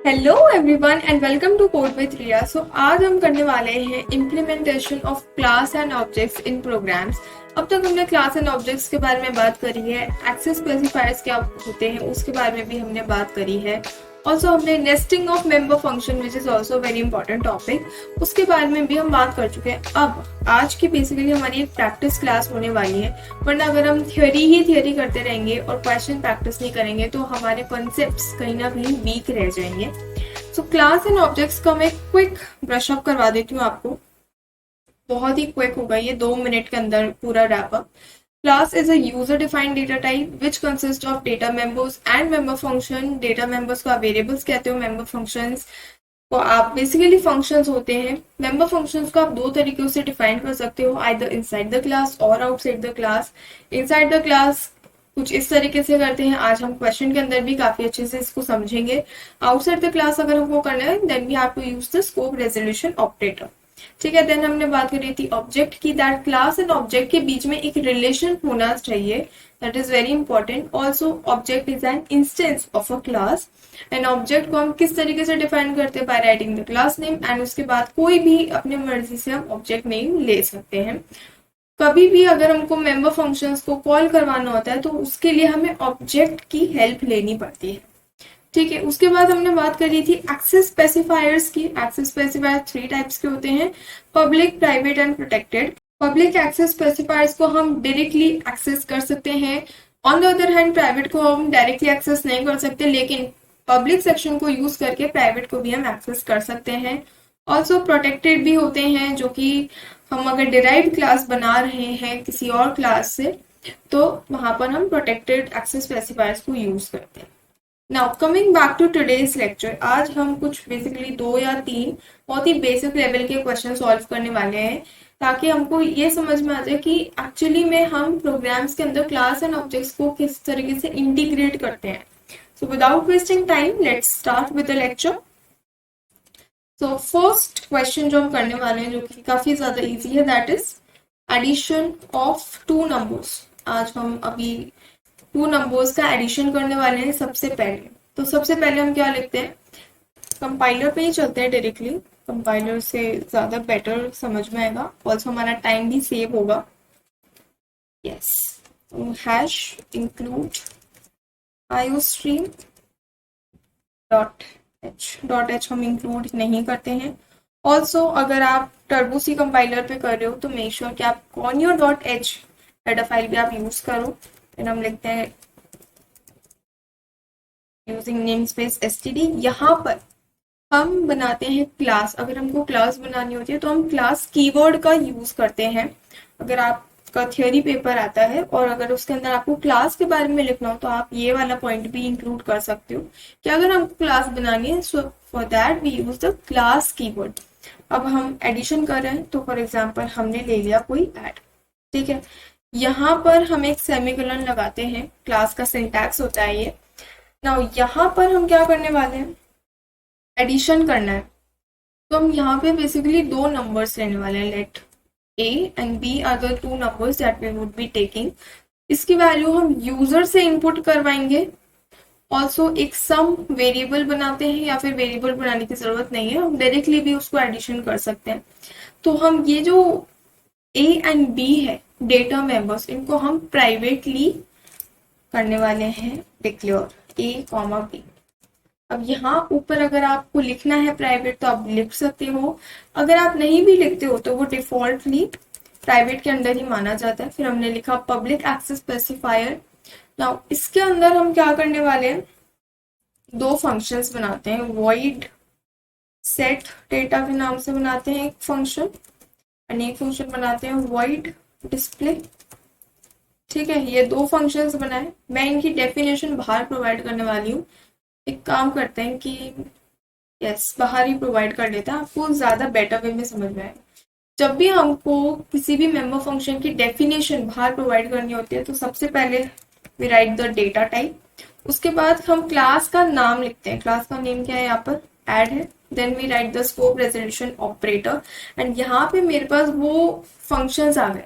Hello everyone and welcome to code with Riya. So आज हम करने वाले हैं implementation of class and objects in programs. अब तक हमने क्लास एंड ऑब्जेक्ट्स के बारे में बात करी है, एक्सेस स्पेसिफायर्स क्या होते हैं उसके बारे में भी हमने बात करी है। ऑल्सो हमने nesting of member function which is also very important topic, उसके बारे में भी हम बात कर चुके हैं। अब आज की बेसिकली हमारी एक प्रैक्टिस क्लास होने वाली है, वरना अगर हम थ्योरी करते रहेंगे और क्वेश्चन प्रैक्टिस नहीं करेंगे तो हमारे कॉन्सेप्ट्स कहीं ना कहीं वीक रह जाएंगे। सो क्लास एंड ऑब्जेक्ट्स का मैं क्विक ब्रश अप करवा देती हूँ आपको। बहुत ही क्विक होगा ये, 2 मिनट के अंदर पूरा wrap up. Class is a user defined data type which consist of data members and member function. Data members को आप वेरिएबल्स कहते हो, मेंबर फंक्शंस को आप बेसिकली फंक्शंस होते हैं। मेंबर फंक्शंस को आप दो तरीकों से डिफाइन कर सकते हो, आइदर इनसाइड द क्लास और outside the class. Inside the class कुछ इस तरीके से करते हैं, आज हम क्वेश्चन के अंदर भी काफी अच्छे से इसको समझेंगे। आउटसाइड द क्लास अगर हमको करना है then we have to use the scope resolution operator. ठीक है, देन हमने बात करी थी ऑब्जेक्ट की, दैट क्लास एंड ऑब्जेक्ट के बीच में एक रिलेशन होना चाहिए, that is very important. Also object is an instance of a class. And object को हम किस तरीके से डिफाइन करते हैं, by writing the class name, and उसके बाद कोई भी अपने मर्जी से हम ऑब्जेक्ट नेम ले सकते हैं। कभी भी अगर हमको मेंबर फंक्शंस को कॉल करवाना होता है तो उसके लिए हमें ऑब्जेक्ट की हेल्प लेनी पड़ती है। ठीक है, उसके बाद हमने बात करी थी एक्सेस स्पेसिफायर्स की। एक्सेस स्पेसिफायर 3 टाइप्स के होते हैं, public, private and protected. Public access specifiers को हम डायरेक्टली एक्सेस कर सकते हैं। On the other hand private को हम डायरेक्टली एक्सेस नहीं कर सकते, लेकिन पब्लिक सेक्शन को यूज करके प्राइवेट को भी हम एक्सेस कर सकते हैं। ऑल्सो प्रोटेक्टेड भी होते हैं, जो कि हम अगर डिराइव्ड क्लास बना रहे हैं किसी और क्लास से तो वहां पर हम प्रोटेक्टेड एक्सेस स्पेसिफायर्स को यूज करते हैं। Now coming back to today's lecture, आज हम कुछ बेसिकली 2 या 3 बहुत ही बेसिक लेवल के क्वेश्चन सॉल्व करने वाले हैं, ताकि हमको ये समझ में आ जाए कि एक्चुअली में हम प्रोग्राम्स के अंदर क्लास एंड ऑब्जेक्ट्स को किस तरीके से इंटीग्रेट करते हैं। So without wasting time let's start with the lecture. So first question जो हम करने वाले हैं, जो कि काफी ज्यादा इजी है, that is addition of 2 numbers. आज हम अभी 2 नंबर्स का एडिशन करने वाले हैं सबसे पहले। तो सबसे पहले हम क्या लिखते हैं, कंपाइलर पे ही चलते हैं डायरेक्टली, कंपाइलर से ज्यादा बेटर समझ में आएगा, ऑल्सो हमारा टाइम भी सेव होगा। Yes, hash include iostream dot H हम इंक्लूड नहीं करते हैं। ऑल्सो अगर आप टर्बो सी कंपाइलर पे कर रहे हो तो मेक श्योर कि आप कॉन्योर डॉट एच हेडर फाइल भी आप यूज करो। फिर हम लिखते हैं यूजिंग नेम स्पेस std। यहाँ पर हम बनाते हैं क्लास। अगर हमको क्लास बनानी होती है तो हम क्लास कीवर्ड का यूज करते हैं। अगर आपका थियोरी पेपर आता है और अगर उसके अंदर आपको क्लास के बारे में लिखना हो तो आप ये वाला पॉइंट भी इंक्लूड कर सकते हो कि अगर हमको क्लास बनानी है so for that we use the class keyword. अब हम एडिशन कर रहे हैं तो फॉर एग्जाम्पल हमने ले लिया कोई ऐड, ठीक है। यहाँ पर हम एक सेमीकोलन लगाते हैं, क्लास का सिंटैक्स होता है ये। नाउ यहाँ पर हम क्या करने वाले हैं, एडिशन करना है। तो हम यहाँ पे बेसिकली 2 नंबर्स लेने वाले हैं, let a and b are the 2 numbers that we would be taking. इसकी वैल्यू हम यूजर से इनपुट करवाएंगे। ऑल्सो एक सम वेरिएबल बनाते हैं, या फिर वेरिएबल बनाने की जरूरत नहीं है, हम डायरेक्टली भी उसको एडिशन कर सकते हैं। तो हम ये जो ए एंड बी है डेटा मेंबर्स, इनको हम प्राइवेटली करने वाले हैं डिक्लेयर ए कॉमा बी। अब यहाँ ऊपर अगर आपको लिखना है प्राइवेट तो आप लिख सकते हो, अगर आप नहीं भी लिखते हो तो वो डिफॉल्टली प्राइवेट के अंदर ही माना जाता है। फिर हमने लिखा पब्लिक एक्सेस स्पेसिफायर। नाउ इसके अंदर हम क्या करने वाले हैं, 2 फंक्शंस बनाते हैं, void सेट डेटा के नाम से बनाते हैं एक फंक्शन, और एक फंक्शन बनाते हैं void डिस्प्ले। ठीक है, ये 2 फंक्शंस बनाए। मैं इनकी डेफिनेशन बाहर प्रोवाइड करने वाली हूँ। एक काम करते हैं कि यस बाहर ही प्रोवाइड कर लेता है, आपको ज्यादा बेटर वे में समझ में आएगा। जब भी हमको किसी भी मेंबर फंक्शन की डेफिनेशन बाहर प्रोवाइड करनी होती है तो सबसे पहले we write the data type, उसके बाद हम क्लास का नाम लिखते हैं। क्लास का नेम क्या है, यहाँ पर ऐड है। Then we write the scope resolution operator, and यहाँ पे मेरे पास वो फंक्शंस आ गए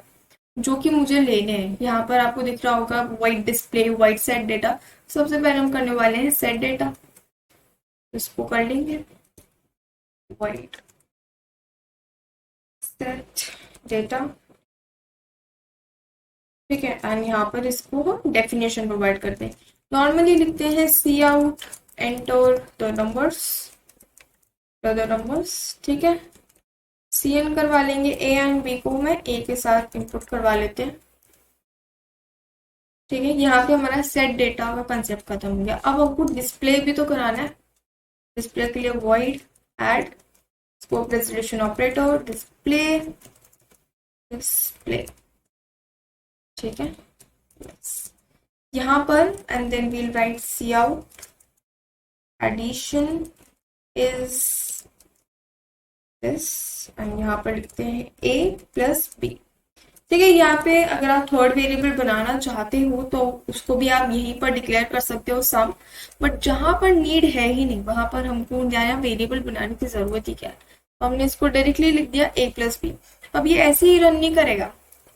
जो कि मुझे लेने हैं। यहाँ पर आपको दिख रहा होगा white display, white set data. सबसे पहले हम करने वाले हैं सेट डेटा। इसको कर लेंगे void set data, ठीक है। एंड यहाँ पर इसको हम डेफिनेशन प्रोवाइड करते हैं। नॉर्मली लिखते हैं सी आउट एंटर द नंबर्स, ठीक है। सी एन करवा लेंगे, ए एंड बी को मैं ए के साथ इनपुट करवा लेते हैं, ठीक है। यहाँ पे हमारा सेट डेटा का कंसेप्ट खत्म हो गया। अब हमको डिस्प्ले भी तो कराना है। डिस्प्ले के लिए void add scope resolution operator display, ठीक है। यहाँ पर and then we'll write c out addition is this, and यहाँ पर लिखते हैं a प्लस b, ठीक है। यहाँ पे अगर आप थर्ड वेरिएबल बनाना चाहते हो तो उसको भी आप यहीं पर डिक्लेयर कर सकते हो सम, बट जहां पर नीड है ही नहीं वहां पर हमको नया वेरिएबल बनाने की जरूरत ही क्या है। हमने इसको डायरेक्टली लिख दिया a प्लस बी। अब ये ऐसे ही रन नहीं करेगा,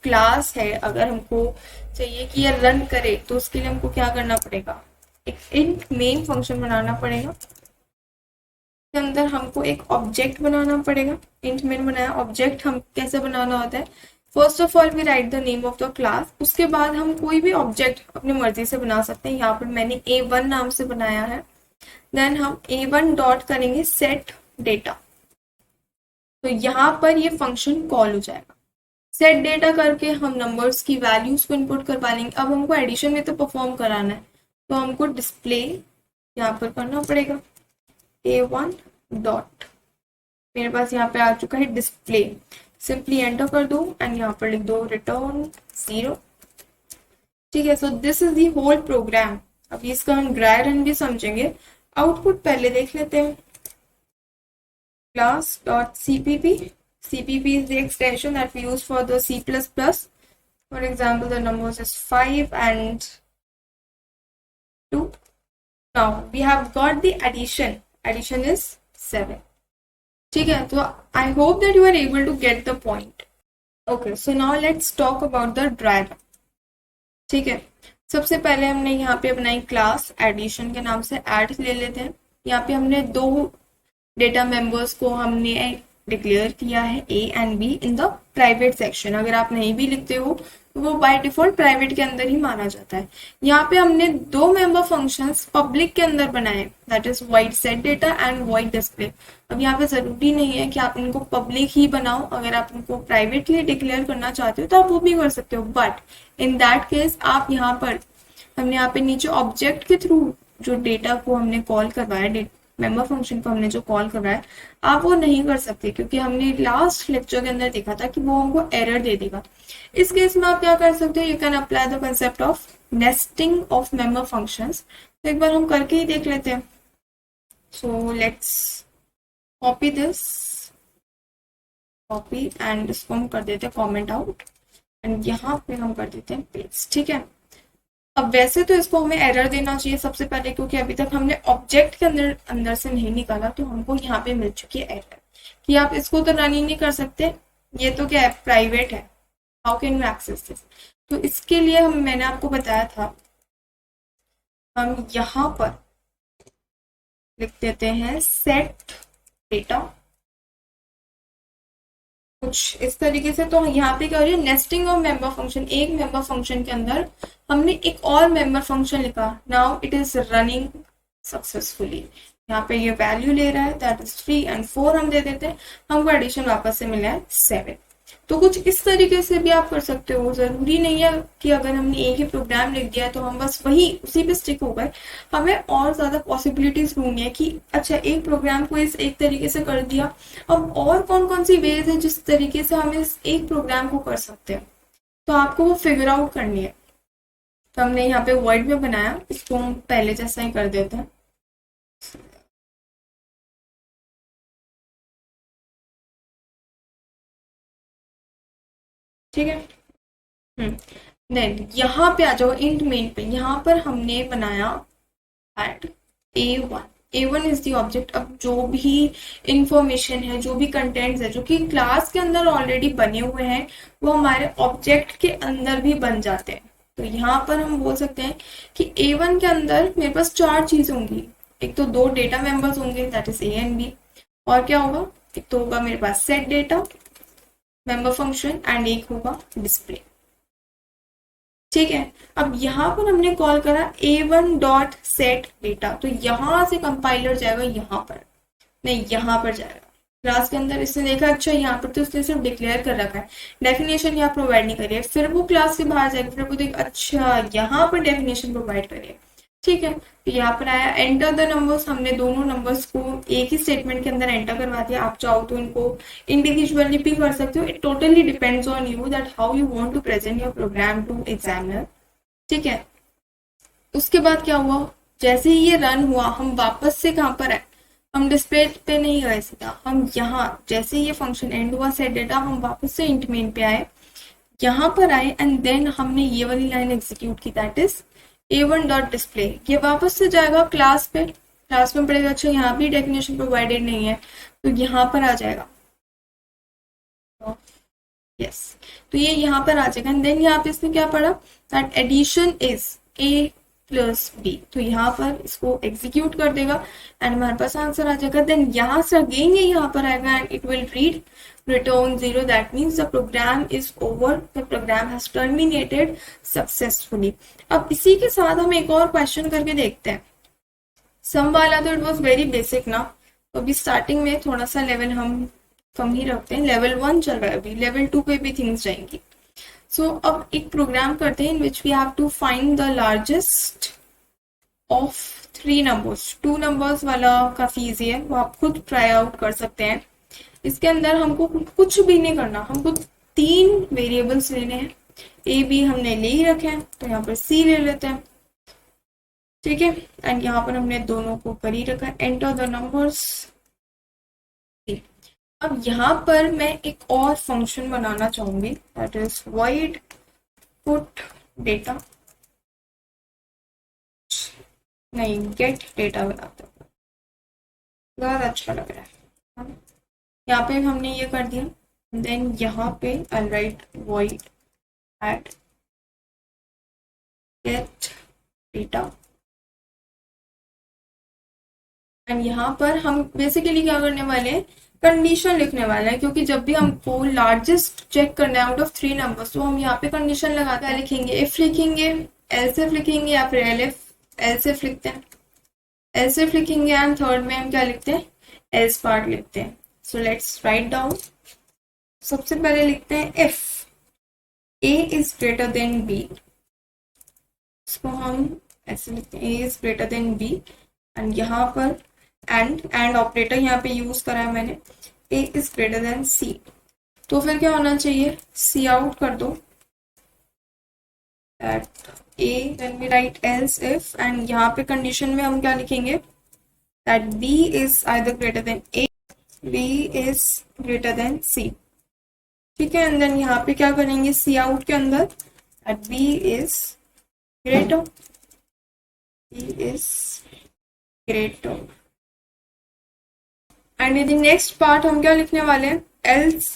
क्लास है, अगर हमको चाहिए कि ये रन करे तो उसके लिए हमको क्या करना पड़ेगा, एक इंट मेन फंक्शन बनाना पड़ेगा। के अंदर हमको एक ऑब्जेक्ट बनाना पड़ेगा। इंट मेन बनाया, ऑब्जेक्ट हम कैसे बनाना होता है, first of all we write the name of the class, उसके बाद हम कोई भी ऑब्जेक्ट अपनी मर्जी से बना सकते हैं। यहाँ पर मैंने a1 नाम से बनाया है। देन हम a1 डॉट करेंगे सेट डेटा, तो यहाँ पर ये फंक्शन कॉल हो जाएगा। सेट डेटा करके हम नंबर्स की वैल्यूज को इनपुट करवा लेंगे। अब हमको एडिशन में तो परफॉर्म कराना है, तो हमको डिस्प्ले यहाँ पर करना पड़ेगा a1 डॉट, मेरे पास यहाँ पे आ चुका है डिस्प्ले, सिंपली एंटर कर दो एंड यहाँ पर लिख दो रिटर्न 0, ठीक है। So this is the whole program. अभी इसका हम ड्राई रन भी समझेंगे। आउटपुट पहले देख लेते हैं। Class dot cpp, cpp is the extension that we use for the C++. For example, the numbers is 5 and 2. Now we have got the addition is 7, ठीक है। तो I hope that you are able to get the point. Okay, so now let's talk about the dry run, ठीक है। सबसे पहले हमने यहाँ पे बनाई क्लास एडिशन के नाम से, ऐड ले लेते हैं। यहाँ पे हमने दो डेटा मेंबर्स को हमने डिक्लेयर किया है a and b in the private section. अगर आप नहीं भी लिखते हो तो वो बाय डिफॉल्ट प्राइवेट के अंदर ही माना जाता है। यहाँ पे हमने दो मेंबर फंक्शंस पब्लिक के अंदर बनाए, that is void set data and void display। अब यहाँ पे जरूरी नहीं है कि आप इनको पब्लिक ही बनाओ, अगर आप इनको प्राइवेटली डिक्लेयर करना चाहते हो तो आप वो भी कर सकते हो, बट इन दैट केस आप यहाँ पर, हमने यहाँ पे नीचे ऑब्जेक्ट के थ्रू जो डेटा को हमने कॉल करवाया, मेंबर फंक्शन को हमने जो कॉल करवाया, आप वो नहीं कर सकते, क्योंकि हमने लास्ट लेक्चर के अंदर देखा था कि वो हमको एरर दे देगा। इस केस में आप क्या कर सकते हो, you can apply the concept of nesting of member functions. तो एक बार हम करके ही देख लेते हैं। So let's copy this, copy and इसको हम कर देते हैं कॉमेंट आउट एंड यहाँ पे हम कर देते हैं पेस्ट, ठीक है। अब वैसे तो इसको हमें एरर देना चाहिए सबसे पहले, क्योंकि अभी तक हमने ऑब्जेक्ट के अंदर से नहीं निकाला, तो हमको यहाँ पे मिल चुकी है एरर कि आप इसको तो रन ही नहीं कर सकते, ये तो क्या है, प्राइवेट है, how can you access this. तो इसके लिए मैंने आपको बताया था, हम यहाँ पर लिख देते हैं सेट डेटा, कुछ इस तरीके से। तो यहाँ पे क्या हो रही है, नेस्टिंग ऑफ मेंबर फंक्शन। एक मेंबर फंक्शन के अंदर हमने एक और मेंबर फंक्शन लिखा, now it is running successfully. यहाँ पे ये वैल्यू ले रहा है, दैट इज 3 एंड 4 हम दे देते हैं, हमको एडिशन वापस से मिला है 7। तो कुछ इस तरीके से भी आप कर सकते हो। जरूरी नहीं है कि अगर हमने एक ही प्रोग्राम लिख दिया है तो हम बस वही उसी पे स्टिक हो गए, हमें और ज्यादा पॉसिबिलिटीज ढूंढनी है कि अच्छा एक प्रोग्राम को इस एक तरीके से कर दिया, अब और कौन कौन सी वेज है जिस तरीके से हम इस एक प्रोग्राम को कर सकते हैं, तो आपको वो फिगर आउट करनी है। तो हमने यहाँ पे वर्ड में बनाया, इसको हम पहले जैसा ही कर देते हैं। ठीक है, देन यहाँ पे आ जाओ इंट मेन पे। यहाँ पर हमने बनाया eight a1, a1 is the object. अब जो भी इंफॉर्मेशन है, जो भी कंटेंट्स है जो कि क्लास के अंदर ऑलरेडी बने हुए हैं, वो हमारे ऑब्जेक्ट के अंदर भी बन जाते हैं। तो यहाँ पर हम बोल सकते हैं कि a1 के अंदर मेरे पास 4 चीज होंगी, एक तो दो डेटा मेंबर्स होंगे, that is A and B, और क्या होगा, एक तो होगा मेरे पास set data member function and एक होगा डिस्प्ले। ठीक है, अब यहाँ पर हमने कॉल करा a1 डॉट सेट डेटा, तो यहाँ से कंपाइलर जाएगा यहाँ पर, नहीं यहाँ पर जाएगा क्लास के अंदर। इसने देखा अच्छा यहाँ पर तो उसने सिर्फ डिक्लेयर कर रखा है, डेफिनेशन यहाँ प्रोवाइड नहीं करी है, फिर वो क्लास के बाहर जाएगा, फिर वो देख अच्छा यहाँ पर डेफिनेशन प्रोवाइड करी है। ठीक है, तो यहाँ पर आया एंटर द नंबर्स, हमने दोनों नंबर्स को एक ही स्टेटमेंट के अंदर एंटर करवा दिया। आप चाहो तो इनको इंडिविजुअली भी कर सकते हो, it totally depends on you that how you want to present your program to examiner. ठीक है, उसके बाद क्या हुआ, जैसे ही ये रन हुआ हम वापस से कहाँ पर आए, हम डिस्प्ले पे नहीं गए सीधा, हम यहाँ जैसे ही ये फंक्शन एंड हुआ सेट डेटा, हम वापस से इंट मेन पे आए, यहाँ पर आए एंड देन हमने ये वाली लाइन एग्जीक्यूट की, that is a1 dot display. ये वापस से जाएगा क्लास पे, क्लास में पड़ेगा अच्छा यहाँ भी डेफिनेशन प्रोवाइडेड नहीं है, तो यहाँ पर आ जाएगा यस, तो ये यहाँ पर आ जाएगा एंड देन यहाँ पे इसने क्या पढ़ा, that addition is a plus b, तो यहाँ पर इसको एग्जीक्यूट कर देगा एंड हमारे पास आंसर आ जाएगा। देन यहाँ से अगेन ये यहाँ पर आएगा and it will read return 0, that means the program is over, the program has terminated successfully। अब इसी के साथ हम एक और क्वेश्चन करके देखते हैं। सम वाला तो इट वॉज वेरी बेसिक ना, तो अभी स्टार्टिंग में थोड़ा सा लेवल हम कम ही रखते हैं, लेवल 1 चल रहा है अभी, लेवल 2 पे भी थिंग्स जाएंगी। सो अब एक प्रोग्राम करते हैं in which we have to find the largest of 3 numbers. 2 numbers वाला काफी इजी है, वो आप खुद ट्राई आउट कर सकते हैं। इसके अंदर हमको कुछ भी नहीं करना, हमको 3 वेरिएबल्स लेने हैं, ए बी हमने ले ही रखे हैं, तो यहाँ पर सी ले लेते हैं। ठीक है, एंड यहाँ पर हमने दोनों को कर ही रखा है, एंटर द नंबर्स। अब यहाँ पर मैं एक और फंक्शन बनाना चाहूंगी, that is void put data, नहीं गेट डेटा बनाते हैं, बहुत अच्छा लग रहा है। यहाँ पे हमने ये कर दिया, देन यहाँ पे I write void add get data and यहाँ पर हम बेसिकली क्या करने वाले हैं, कंडीशन लिखने वाले हैं, क्योंकि जब भी हमको लार्जेस्ट चेक करना है आउट ऑफ 3 नंबर्स, तो हम यहाँ पे कंडीशन लगाते हैं, लिखेंगे इफ लिखेंगे, एल्स इफ लिखेंगे, या फिर एल्स इफ लिखते हैं, एल्स इफ लिखेंगे एंड थर्ड में हम क्या लिखते हैं, एल्स पार्ट लिखते हैं। सो लेट्स राइट डाउन, सबसे पहले लिखते हैं if a is greater then b, इसको हम ऐसे लिखते हैं a is greater then b and यहाँ पर एंड ऑपरेटर यहाँ पे यूज करा है मैंने, a is greater than c, तो फिर क्या होना चाहिए, c आउट कर दो at a, then we write else if, and यहाँ पे कंडीशन में हम क्या लिखेंगे, that b is either greater than a, b is greater than c। ठीक है, एंड देन यहाँ पे क्या करेंगे, c आउट के अंदर that b is greater, b is greater, and यदि नेक्स्ट पार्ट हम क्या लिखने वाले हैं, एल्स,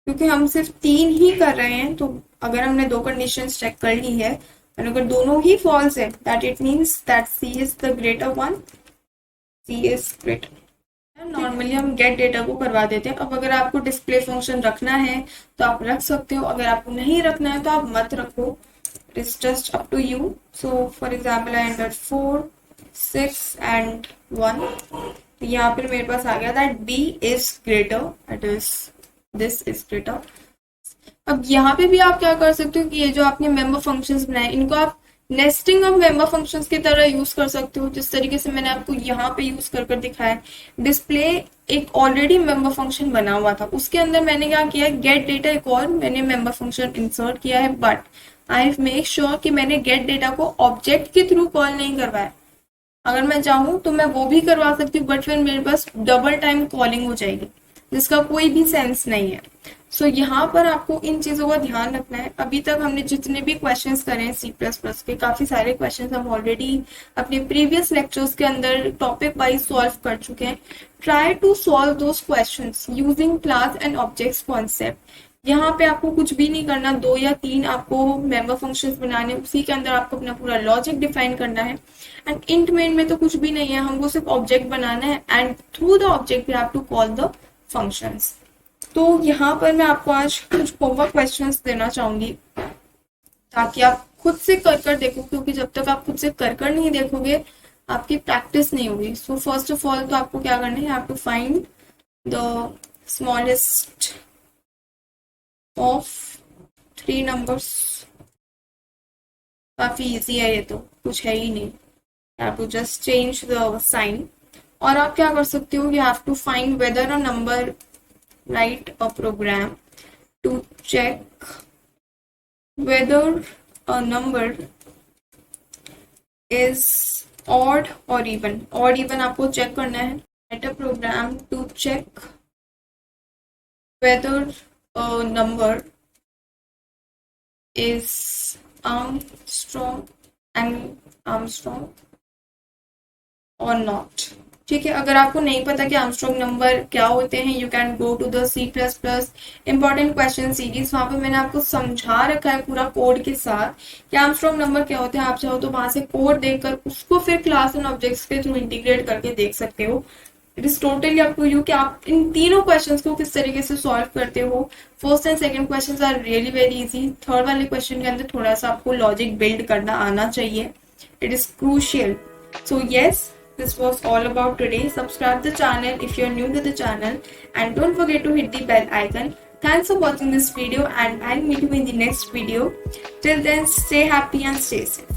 क्योंकि हम सिर्फ 3 ही कर रहे हैं, तो अगर हमने 2 कंडीशंस चेक कर ली है और अगर दोनों ही फॉल्स है, that it means that c is the greater one, c is greater. Normally हम गेट डेटा को करवा देते हैं। अब अगर आपको डिस्प्ले फंक्शन रखना है तो आप रख सकते हो, अगर आपको नहीं रखना है तो आप मत रखो, it is just up to you. So for example I enter 4, 6 and 1, तो यहाँ पर मेरे पास आ गया that b is greater, that is this is greater. अब यहाँ पे भी आप क्या कर सकते हो कि ये जो आपने मेंबर फंक्शंस बनाए, इनको आप नेस्टिंग ऑफ मेंबर फंक्शंस की तरह यूज कर सकते हो, जिस तरीके से मैंने आपको यहाँ पे यूज कर कर दिखाया। डिस्प्ले एक ऑलरेडी मेंबर फंक्शन बना हुआ था, उसके अंदर मैंने क्या किया, गेट डेटा एक और मैंने मेंबर फंक्शन इंसर्ट किया है, बट आई मेक श्योर कि मैंने गेट डेटा को ऑब्जेक्ट के थ्रू कॉल नहीं करवाया। अगर मैं चाहूँ तो मैं वो भी करवा सकती हूँ, बट फिर मेरे पास डबल टाइम कॉलिंग हो जाएगी, जिसका कोई भी सेंस नहीं है। सो यहाँ पर आपको इन चीजों का ध्यान रखना है। अभी तक हमने जितने भी क्वेश्चंस करे हैं C++ के, काफी सारे क्वेश्चंस हम ऑलरेडी अपने प्रीवियस लेक्चर्स के अंदर टॉपिक वाइज सॉल्व कर चुके हैं। Try to solve those questions using class and objects concept. यहाँ पे आपको कुछ भी नहीं करना, 2 या 3 आपको मेंबर फंक्शंस बनाने, उसी के अंदर आपको अपना पूरा लॉजिक डिफाइन करना है। एंड इंट मेन में तो कुछ भी नहीं है, हमको सिर्फ ऑब्जेक्ट बनाना है and through the object we have to call the functions. तो यहाँ पर मैं आपको आज कुछ होमवर्क क्वेश्चंस देना चाहूंगी ताकि आप खुद से कर देखो, क्योंकि जब तक आप खुद से कर नहीं देखोगे आपकी प्रैक्टिस नहीं होगी। सो फर्स्ट ऑफ ऑल तो आपको क्या करना है, have to find the smallest of 3 numbers. काफी इजी है, ये तो कुछ है ही नहीं, have to just change the sign. और आप क्या कर सकते हो, you have to find whether a number, write a program to check whether a number is odd or even. Odd even आपको चेक करना है। Write a program to check whether a number is Armstrong or not। ठीक है, अगर आपको नहीं पता कि आर्मस्ट्रॉन्ग नंबर क्या होते हैं, you can go to the C++ important question series. वहां पे मैंने आपको समझा रखा है पूरा कोड के साथ कि आर्मस्ट्रॉन्ग नंबर क्या होते हैं। आप चाहो तो वहां से कोड देखकर उसको फिर क्लास एंड ऑब्जेक्ट्स के थ्रू इंटीग्रेट करके देख सकते हो। It is totally up to you कि आप इन तीनों क्वेश्चंस को किस तरीके से सॉल्व करते हो। First and second questions are really very easy. Third वाले क्वेश्चन के अंदर थोड़ा सा आपको लॉजिक बिल्ड करना आना चाहिए, it is crucial. So yes, this was all about today. Subscribe the channel if you're new to the channel and don't forget to hit the bell icon. Thanks for watching this video and I'll meet you in the next video. Till then, stay happy and stay safe.